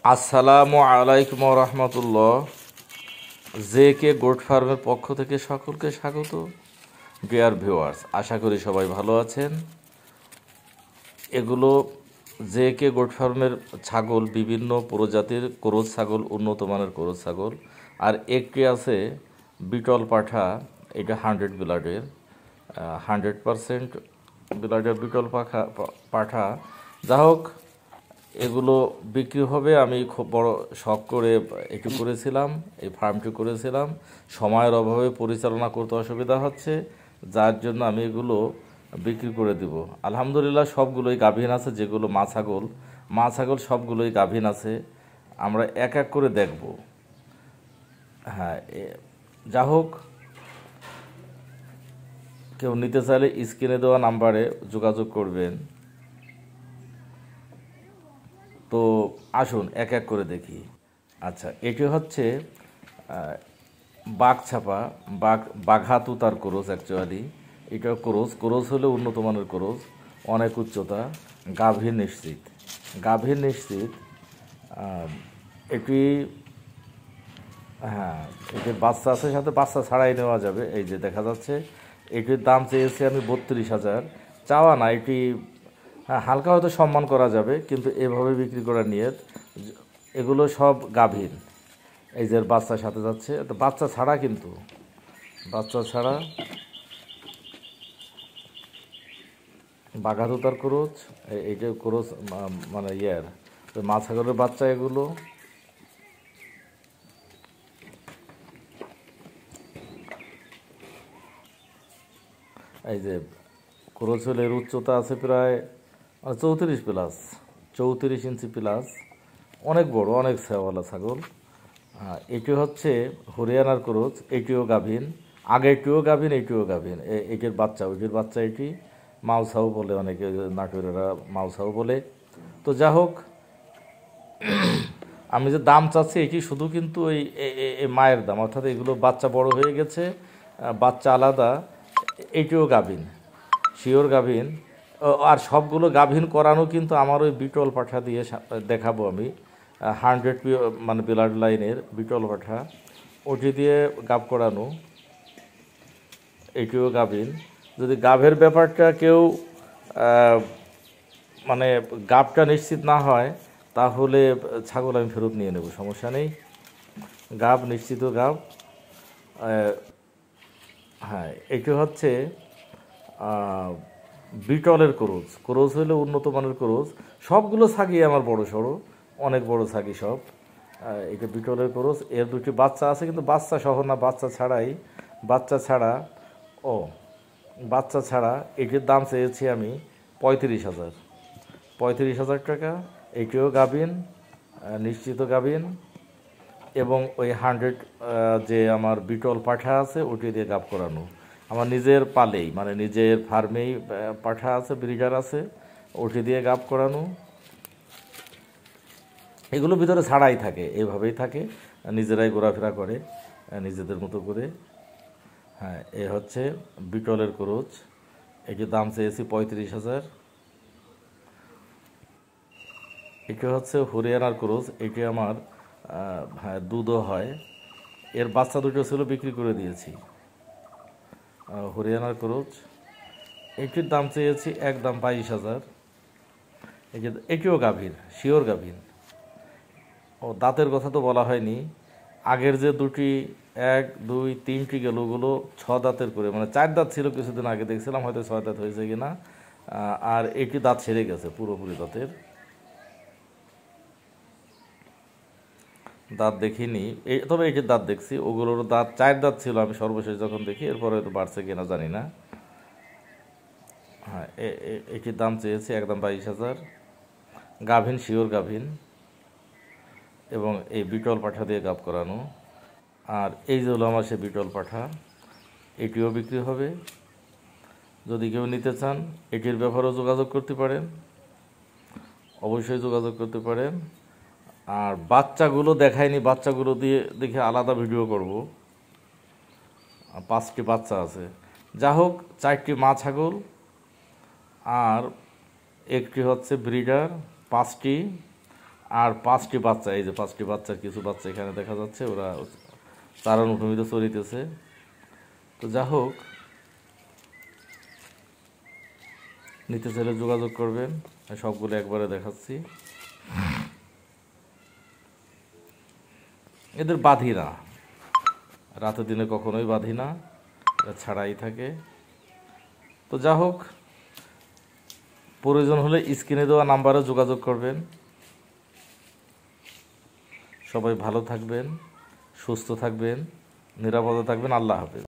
আসসালামু আলাইকুম রহমতুল্লাহ। J K goat ফার্মের পক্ষ থেকে সকলকে স্বাগত। ডিয়ার ভিউয়ার্স, আশা করি সবাই ভালো আছেন। এগুলো জে কে গোট ফার্মের ছাগল, বিভিন্ন প্রজাতির ক্রস ছাগল, উন্নত মানের ক্রস ছাগল। আর একটি আছে বিটল পাঠা, এটা 100 ব্লাডের, 100% ব্লাডের বিটল পাঠা। যা হোক, এগুলো বিক্রি হবে। আমি খুব বড় শখ করে একটু করেছিলাম, এই ফার্মটি করেছিলাম। সময়ের অভাবে পরিচালনা করতে অসুবিধা হচ্ছে, যার জন্য আমি এগুলো বিক্রি করে দিব। আলহামদুলিল্লাহ সবগুলোই গাভীন আছে। যেগুলো মা ছাগল সবগুলোই গাভীন আছে। আমরা এক এক করে দেখব। হ্যাঁ, যা হোক, কেউ নিতে চাইলে স্ক্রিনে দেওয়া নাম্বারে যোগাযোগ করবেন। তো আসুন এক এক করে দেখি। আচ্ছা, এটি হচ্ছে বাঘছাপা, বাঘা তুতার ক্রস। অ্যাকচুয়ালি এটা ক্রস হলে উন্নত মানের ক্রস, অনেক উচ্চতা, গাভীর নিশ্চিত। এটি, হ্যাঁ, এটির বাচ্চা আছে, সাথে বাচ্চা ছাড়াই নেওয়া যাবে। এই যে দেখা যাচ্ছে, এটির দাম চেয়েছি আমি 32,000। চাওয়া না, এটি হ্যাঁ হালকা হয়তো সম্মান করা যাবে, কিন্তু এভাবে বিক্রি করার নিয়ত। এগুলো সব গাভীর। এই যে বাচ্চার সাথে যাচ্ছে, তো বাচ্চা ছাড়া, কিন্তু বাচ্চা ছাড়া বাঘাতুতার ক্রোচ। এইটা ক্রোচ, মানে মা ছাগলের বাচ্চা এগুলো। এই যে ক্রোচ হলে এর উচ্চতা আছে প্রায় 34 ইঞ্চি প্লাস। অনেক বড়, অনেক সেওয়ালা ছাগল। এটি হচ্ছে হরিয়ানার ক্রোচ, এটিও গাভীন। আগেরটিও গাভীন, এটিও গাভীন। এটির বাচ্চা, ওইটির বাচ্চা। এটি মাউসাও বলে, অনেকে নাটোরেরা মাউসাও বলে। তো যা হোক, আমি যে দাম চাচ্ছি এটি শুধু কিন্তু এই মায়ের দাম, অর্থাৎ এগুলো বাচ্চা বড় হয়ে গেছে, বাচ্চা আলাদা। এটিও গাভীন, শিওর গাভীন। আর সবগুলো গাভীন করানো কিন্তু আমার ওই বিটল পাঠা দিয়ে দেখাবো আমি। 100 মানে ব্লাড লাইনের বিটল পাঠা, ওটি দিয়ে গাভ করানো। এটিও গাভীন। যদি গাভের ব্যাপারটা কেউ মানে গাভটা নিশ্চিত না হয়, তাহলে ছাগল আমি ফেরত নিয়ে নেব, সমস্যা নেই। গাভ নিশ্চিত গাভ। হ্যাঁ, এটি হচ্ছে বিটলের ক্রোচ হলে উন্নত মানের ক্রোচ। সবগুলো ছাগি আমার বড় সড়ো, অনেক বড় ছাগি সব। এটা বিটলের ক্রোচ। এর দুটি বাচ্চা আছে, কিন্তু বাচ্চা সহ না, বাচ্চা ছাড়া। ও, বাচ্চা ছাড়া। এটির দাম চেয়েছি আমি 35,000 টাকা। এটিও গাভীন, নিশ্চিত গাভীন। এবং ওই 100 যে আমার বিটল পাঠা আছে, ওটি দিয়ে গাভ করানো। আমার নিজের পালেই, মানে নিজের ফার্মেই পাঠা আছে, ব্রিডার আছে, ওটি দিয়ে গাভ করানো। এগুলো ভিতরে ছাড়াই থাকে, এভাবেই থাকে, নিজেরাই ঘোরাফেরা করে নিজেদের মতো করে। হ্যাঁ, এ হচ্ছে বিটলের ক্রোচ। এটির দাম চেয়েছি 35,000। এটি হচ্ছে হরিয়ানার ক্রোচ। এটি আমার, হ্যাঁ, দুধও হয়। এর বাচ্চা দুটো ছিল, বিক্রি করে দিয়েছি। হরিয়ানার ক্রোচ, এটির দাম চেয়েছি একদম 22,000। এই যে এটিও গাভীর, শিওর গাভীর। ও, দাঁতের কথা তো বলা হয়নি। আগের যে দুটি, 1, 2, 3টি গেল, ওগুলো 6 দাঁতের করে, মানে 4 দাঁত ছিল কিছুদিন আগে দেখছিলাম, হয়তো 6 দাঁত হয়েছে কিনা। আর এটি দাঁত ছেড়ে গেছে, পুরোপুরি দাঁতের দাঁত দেখিনি। তবে এটির দাঁত দেখছি, ওগুলোর দাঁত 4 দাঁত ছিল আমি সর্বশেষ যখন দেখি। এরপরে হয়তো বাড়ছে কিনা জানি না। হ্যাঁ, এটির দাম চেয়েছি একদম 22,000। গাভীন, শিওর গাভীন। এবং এই বিটল পাঠা দিয়ে গাভ করানো। আর এই যে হলো আমার সে বিটল পাঠা, এটিও বিক্রি হবে। যদি কেউ নিতে চান, এটির ব্যাপারেও যোগাযোগ করতে পারেন, অবশ্যই যোগাযোগ করতে পারেন। আর বাচ্চাগুলো দেখায়নি, বাচ্চাগুলো দিয়ে দেখে আলাদা ভিডিও করব। 5টি বাচ্চা আছে। যা হোক, 4টি মা ছাগল আর একটি হচ্ছে ব্রিডার, 5টি। আর 5টি বাচ্চা, এই যে 5টি বাচ্চার কিছু বাচ্চা এখানে দেখা যাচ্ছে, ওরা চারণ ভূমিতে চরিতেছে। তো যা হোক, নিতে চাইলে যোগাযোগ করবেন, সবগুলো একবারে দেখাচ্ছি। এদের বাঁধি না, রাতে দিনে কখনোই বাঁধি না, এরা ছাড়াই থাকে। তো যা হোক, প্রয়োজন হলে স্ক্রিনে দেওয়া নাম্বারে যোগাযোগ করবেন। সবাই ভালো থাকবেন, সুস্থ থাকবেন, নিরাপদে থাকবেন। আল্লাহ হাফেজ।